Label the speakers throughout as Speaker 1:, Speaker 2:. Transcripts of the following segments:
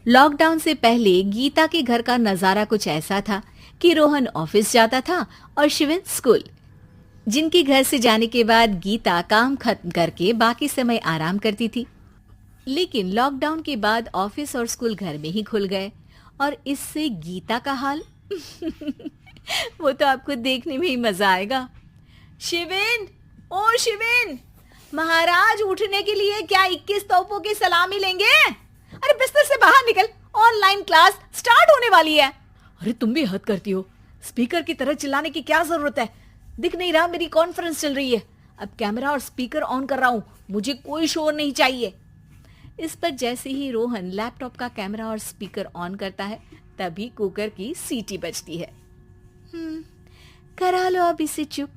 Speaker 1: Lockdown से पहले गीता के घर का नजारा कुछ ऐसा था कि रोहन ऑफिस जाता था और शिविन स्कूल। जिनके घर से जाने के बाद गीता काम खत्म करके बाकी समय आराम करती थी। लेकिन लॉकडाउन के बाद ऑफिस और स्कूल घर में ही खुल गए और इससे गीता का हाल वो तो आपको देखने में ही मजा आएगा। शिविन, ओ शिविन, महाराज उठने के लिए क्या 21 तोपों की सलामी लेंगे? अरे बिस्तर से बाहर निकल, ऑनलाइन क्लास स्टार्ट होने वाली है। अरे तुम भी हद करती हो, स्पीकर की तरह चिल्लाने की क्या जरूरत है? दिख नहीं रहा मेरी कॉन्फ्रेंस चल रही है। अब कैमरा और स्पीकर ऑन कर रहा हूं, मुझे कोई शोर नहीं चाहिए। इस पर जैसे ही रोहन लैपटॉप का कैमरा और स्पीकर ऑन करता है तभी कुकर की सीटी बजती है। करा लो अब इसे चुप।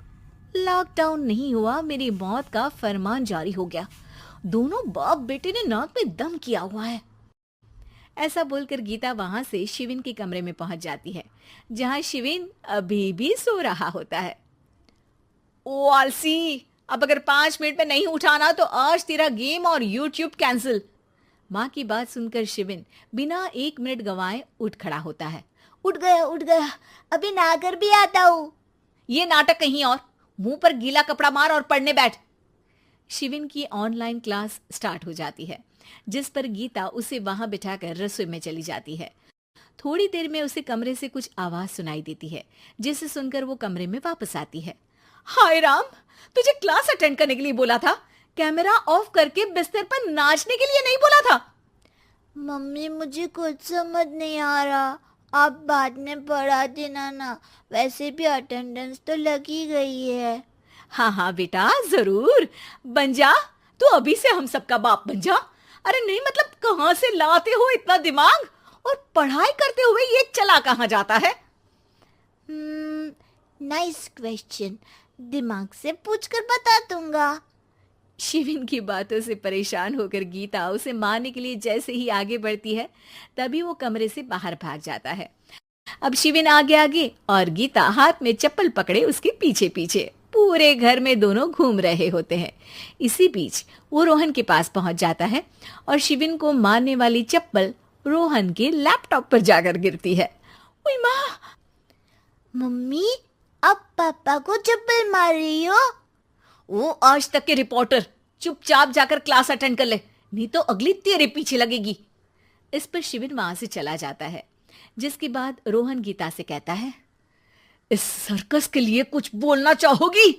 Speaker 1: लॉकडाउन नहीं हुआ, मेरी मौत का फरमान जारी हो गया। दोनों बाप बेटे ने नाक में दम किया हुआ है। ऐसा बोलकर गीता वहां से शिविन के कमरे में पहुंच जाती है, जहां शिविन अभी भी सो रहा होता है। ओ आलसी, अब अगर 5 मिनट में नहीं उठाना तो आज तेरा गेम और यूट्यूब कैंसिल। माँ की बात सुनकर शिविन बिना 1 मिनट गंवाए उठ खड़ा होता है। उठ गया, अभी नहाकर भी आता हूँ। ये नाटक कहीं और, मुंह पर गीला कपड़ा मार और पढ़ने बैठ। शिविन की ऑनलाइन क्लास स्टार्ट हो जाती है, जिस पर गीता उसे वहां बिठाकर रसोई में चली जाती है। थोड़ी देर में उसे कमरे से कुछ आवाज सुनाई देती है, जिसे सुनकर वो कमरे में वापस आती है। हाय राम, तुझे क्लास अटेंड करने के लिए बोला था, कैमरा ऑफ करके बिस्तर पर नाचने के लिए नहीं बोला था।
Speaker 2: मम्मी मुझे कुछ समझ नहीं आ रहा, आप बाद में पढ़ा देना ना, वैसे भी अटेंडेंस तो लगी गई है।
Speaker 1: हाँ हाँ बेटा, जरूर बन जा, तू अभी से हम सबका बाप बन जा। अरे नहीं मतलब कहाँ से लाते हो इतना दिमाग, और पढ़ाई करते हुए ये चला कहाँ जाता है?
Speaker 2: नाइस क्वेश्चन, दिमाग से पूछकर बता दूंगा।
Speaker 1: शिविन की बातों से परेशान होकर गीता उसे मारने के लिए जैसे ही आगे बढ़ती है तभी वो कमरे से बाहर भाग जाता है। अब शिविन आगे आगे और गीता हाथ में चप्पल पकड़े उसके पीछे पीछे पूरे घर में दोनों घूम रहे होते हैं। इसी बीच वो रोहन के पास पहुंच जाता है और शिविन को मारने वाली चप्पल रोहन के लैपटॉप पर जाकर गिरती है। ओए माँ!
Speaker 2: मम्मी, अब पापा को चप्पल मार रही हो?
Speaker 1: वो आज तक के रिपोर्टर, चुपचाप जाकर क्लास अटेंड कर ले, नहीं तो अगली तेरे पीछे लगेगी। इस पर शिविन वहां से चला जाता है, जिसके बाद रोहन गीता से कहता है, इस सर्कस के लिए कुछ बोलना चाहोगी?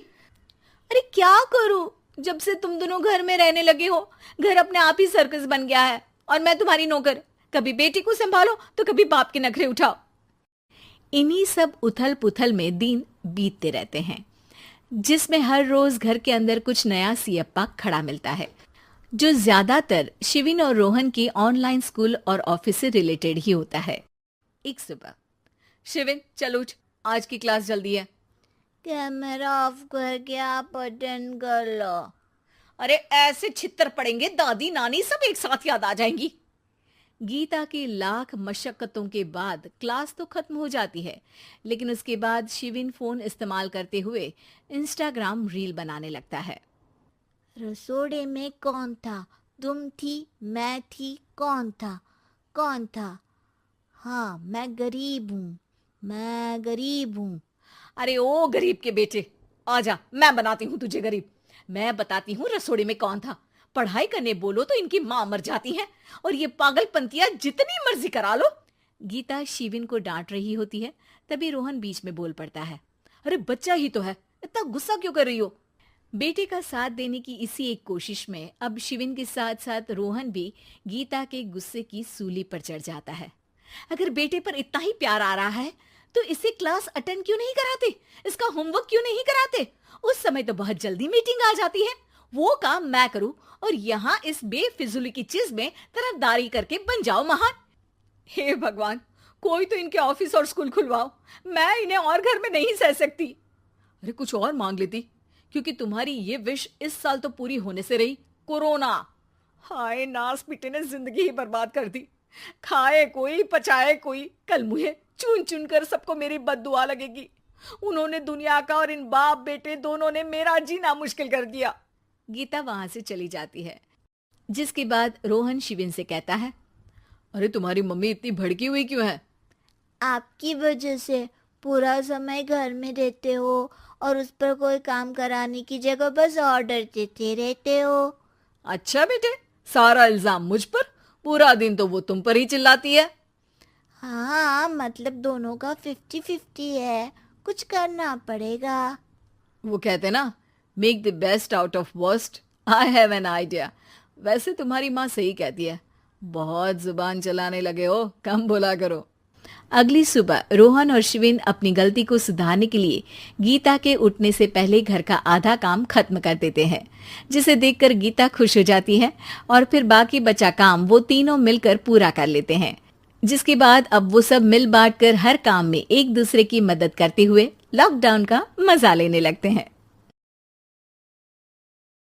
Speaker 1: अरे क्या करूं, जब से तुम दोनों घर में रहने लगे हो, घर अपने आप ही सर्कस बन गया है और मैं तुम्हारी नौकर। कभी बेटी को संभालो तो कभी बाप के नखरे उठाओ। इन्हीं सब उथल पुथल में दिन बीतते रहते हैं, जिसमें हर रोज घर के अंदर कुछ नया सियप्पा खड़ा मिलता है, जो ज्यादातर शिविन और रोहन के ऑनलाइन स्कूल और ऑफिस से रिलेटेड ही होता है। एक सुबह, शिविन चल उठ, आज की क्लास जल्दी है।
Speaker 2: कैमरा ऑफ करके आप अटेंड कर लो।
Speaker 1: अरे ऐसे छित्तर पड़ेंगे, दादी नानी सब एक साथ याद आ जाएंगी। गीता की लाख मशक्कतों के बाद क्लास तो खत्म हो जाती है, लेकिन उसके बाद शिविन फोन इस्तेमाल करते हुए इंस्टाग्राम रील बनाने लगता है।
Speaker 2: रसोड़े में कौन था? तुम थी, मैं थी, कौन था? कौन था? हाँ, मैं गरीब हूँ।
Speaker 1: अरे ओ गरीब के बेटे, आजा, मैं बनाती हूँ तुझे गरीब। मैं बताती हूँ रसोड़े में कौन था। पढ़ाई करने बोलो तो इनकी माँ मर जाती है, और ये पागलपंतियां जितनी मर्जी करा लो। गीता शिविन को डांट रही होती है, तभी रोहन बीच में बोल पड़ता है। अरे बच्चा ही तो है, इतना गुस्सा क्यों कर रही हो? बेटे का साथ देने की इसी एक कोशिश में अब शिविन के साथ साथ रोहन भी गीता के गुस्से की सूली पर चढ़ जाता है। अगर बेटे पर इतना ही प्यार आ रहा है तो इसे क्लास अटेंड क्यों नहीं कराते, इसका होमवर्क क्यों नहीं कराते? उस समय तो बहुत जल्दी मीटिंग आ जाती है, वो काम मैं करूं और यहाँ इस बेफिजुली की चीज में तरफदारी करके बन जाओ महान। हे भगवान, कोई तो इनके ऑफिस और स्कूल खुलवाओ, मैं इन्हें और घर में नहीं सह सकती। अरे कुछ और मांग लेती, क्योंकि तुम्हारी ये विश इस साल तो पूरी होने से रही, कोरोना। हाय नास पिटे ने जिंदगी ही बर्बाद कर दी। खाए कोई पचाए कोई, कल मुझे चुन चुन कर सबको मेरी बद्दुआ लगेगी। उन्होंने दुनिया का और इन बाप बेटे दोनों ने मेरा जीना मुश्किल कर दिया। गीता वहां से चली जाती है, जिसके बाद रोहन शिविन से कहता है, अरे तुम्हारी मम्मी इतनी भड़की हुई क्यों है?
Speaker 2: आपकी वजह से पूरा समय घर में रहते हो और उस पर कोई काम कराने की जगह बस ऑर्डर देते रहते हो।
Speaker 1: अच्छा बेटे, सारा इल्जाम मुझ पर? पूरा दिन तो वो तुम पर ही चिल्लाती है।
Speaker 2: हाँ, मतलब दोनों का 50-50 है, कुछ करना पड़ेगा।
Speaker 1: वो कहते ना, make the best out of worst. I have an idea. वैसे तुम्हारी माँ सही कहती है, बहुत जुबान चलाने लगे हो, कम बोला करो। अगली सुबह रोहन और शिवेन अपनी गलती को सुधारने के लिए गीता के उठने से पहले घर का आधा काम खत्म कर देते हैं, जिसे देखकर गीता खुश हो जाती है और फिर बाकी बचा काम वो तीनों मिलकर पूरा कर लेते हैं। जिसके बाद अब वो सब मिल बांट कर हर काम में एक दूसरे की मदद करते हुए लॉकडाउन का मजा लेने लगते हैं।